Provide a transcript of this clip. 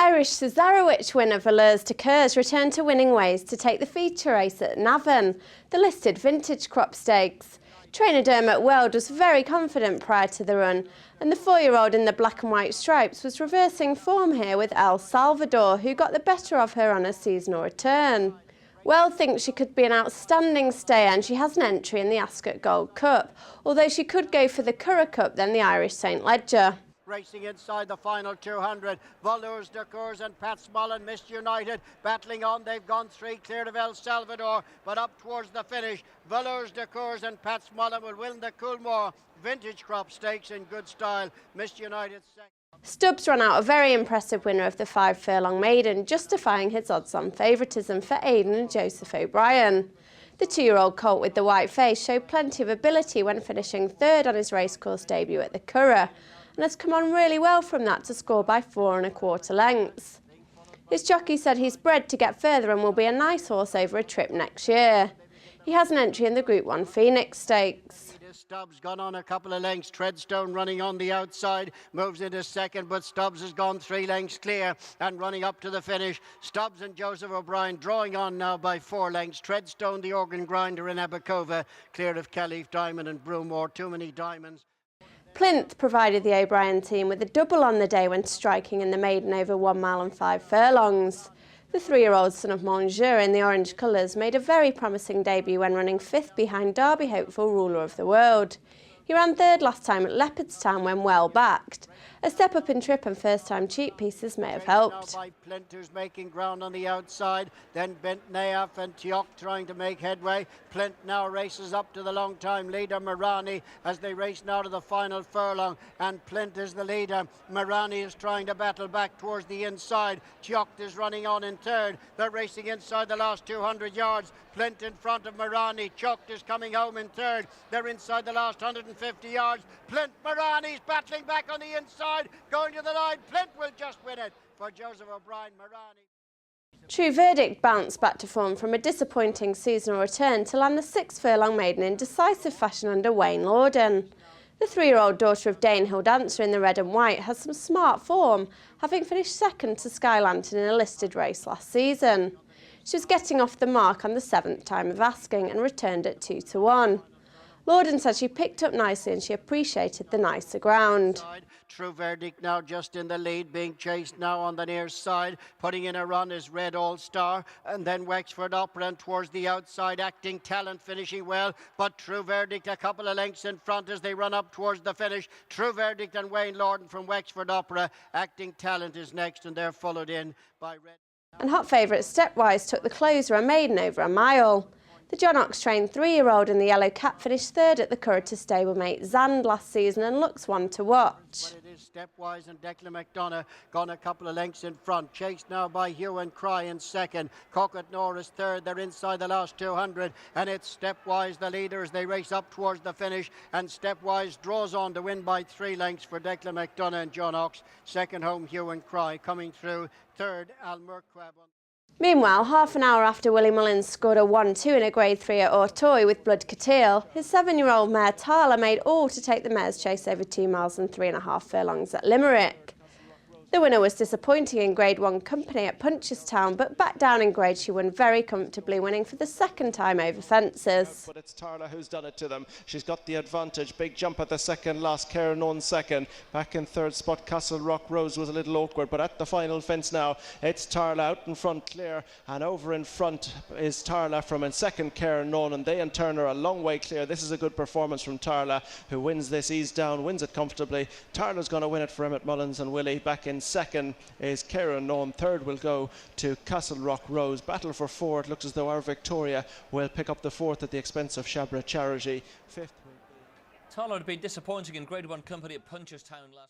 Irish Cesarewitch winner Valeurs to Kerrs returned to winning ways to take the feature race at Navan, the listed vintage crop stakes. Trainer Dermot Weld was very confident prior to the run, and the 4-year-old in the black and white stripes was reversing form here with El Salvador, who got the better of her on a seasonal return. Weld thinks she could be an outstanding stayer, and she has an entry in the Ascot Gold Cup, although she could go for the Curragh Cup then the Irish St Ledger. Racing inside the final 200, Valeurs de Kerrs and Pat Smullen, Missed United, battling on. They've gone 3 clear of El Salvador, but up towards the finish, Valeurs de Kerrs and Pat Smullen will win the Coolmore Vintage Crop Stakes in good style. Missed United second. Stubbs ran out a very impressive winner of the 5-furlong maiden, justifying his odds-on favouritism for Aidan and Joseph O'Brien. The 2-year-old colt with the white face showed plenty of ability when finishing 3rd on his racecourse debut at the Curragh, and has come on really well from that to score by 4 1/4 lengths. His jockey said he's bred to get further and will be a nice horse over a trip next year. He has an entry in the Group 1 Phoenix Stakes. Stubbs gone on a couple of lengths. Treadstone running on the outside, moves into second, but Stubbs has gone 3 lengths clear and running up to the finish. Stubbs and Joseph O'Brien drawing on now by 4 lengths. Treadstone, the organ grinder in Abacova, clear of Caliph Diamond and Broomore. Too many diamonds. Plinth provided the O'Brien team with a double on the day when striking in the maiden over 1 mile and 5 furlongs. The 3-year-old son of Monsieur in the orange colours made a very promising debut when running 5th behind Derby hopeful Ruler of the World. He ran 3rd last time at Leopardstown when well backed. A step up in trip and first-time cheap pieces may have helped. Now by Plint, who's making ground on the outside, then Bent Nayaf and Tioch trying to make headway. Plint now races up to the long-time leader Marani as they race now to the final furlong, and Plint is the leader. Marani is trying to battle back towards the inside. Tioch is running on in 3rd. They're racing inside the last 200 yards. Plint in front of Marani. Tioch is coming home in 3rd. They're inside the last 150 yards. Plint, Marani's battling back on the inside, going to the line. Plint will just win it for Joseph O'Brien. Marani. True Verdict bounced back to form from a disappointing seasonal return to land the 6-furlong maiden in decisive fashion under Wayne Lorden. The 3-year-old daughter of Danehill Dancer in the red and white has some smart form, having finished 2nd to Sky Lantern in a listed race last season. She was getting off the mark on the 7th time of asking and returned at 2 to 1. Lorden said she picked up nicely and she appreciated the nicer ground. True Verdict now just in the lead, being chased now on the near side. Putting in a run is Red All-Star, and then Wexford Opera, and towards the outside Acting Talent finishing well, but True Verdict a couple of lengths in front as they run up towards the finish. True Verdict and Wayne Lorden from Wexford Opera. Acting Talent is next, and they're followed in by Red. And hot favourite Stepwise took the closer, a maiden over a mile. The John Ox trained 3-year-old in the yellow cap finished 3rd at the Curragh to stablemate Zand last season and looks one to watch. But it is Stepwise, and Declan McDonough gone a couple of lengths in front. Chased now by Hue and Cry in 2nd. Cocket Norris 3rd. They're inside the last 200, and it's Stepwise the leader as they race up towards the finish, and Stepwise draws on to win by 3 lengths for Declan McDonough and John Ox. 2nd home Hue and Cry coming through. 3rd Al Murquab. Meanwhile, half an hour after Willie Mullins scored a 1-2 in a Grade 3 at Auteuil with Blood Catil, his 7-year-old mare Tala made all to take the mare's chase over 2 miles and 3 1/2 furlongs at Limerick. The winner was disappointing in Grade 1 company at Punchestown, but back down in grade she won very comfortably, winning for the 2nd time over fences. But it's Tarla who's done it to them. She's got the advantage. Big jump at the 2nd, last Karen on 2nd. Back in 3rd spot, Castle Rock Rose was a little awkward, but at the final fence now, it's Tarla out in front clear, and over in front is Tarla from in 2nd, Karen None, and they in turn are a long way clear. This is a good performance from Tarla, who wins this ease down, wins it comfortably. Tarla's going to win it for Emmett Mullins and Willie. Back in 2nd is Karen None. 3rd will go to Castle Rock Rose. Battle for 4. It looks as though our Victoria will pick up the 4th at the expense of Shabra Charity. 5th will be... Toller had been disappointing in Grade 1 company at Punchestown last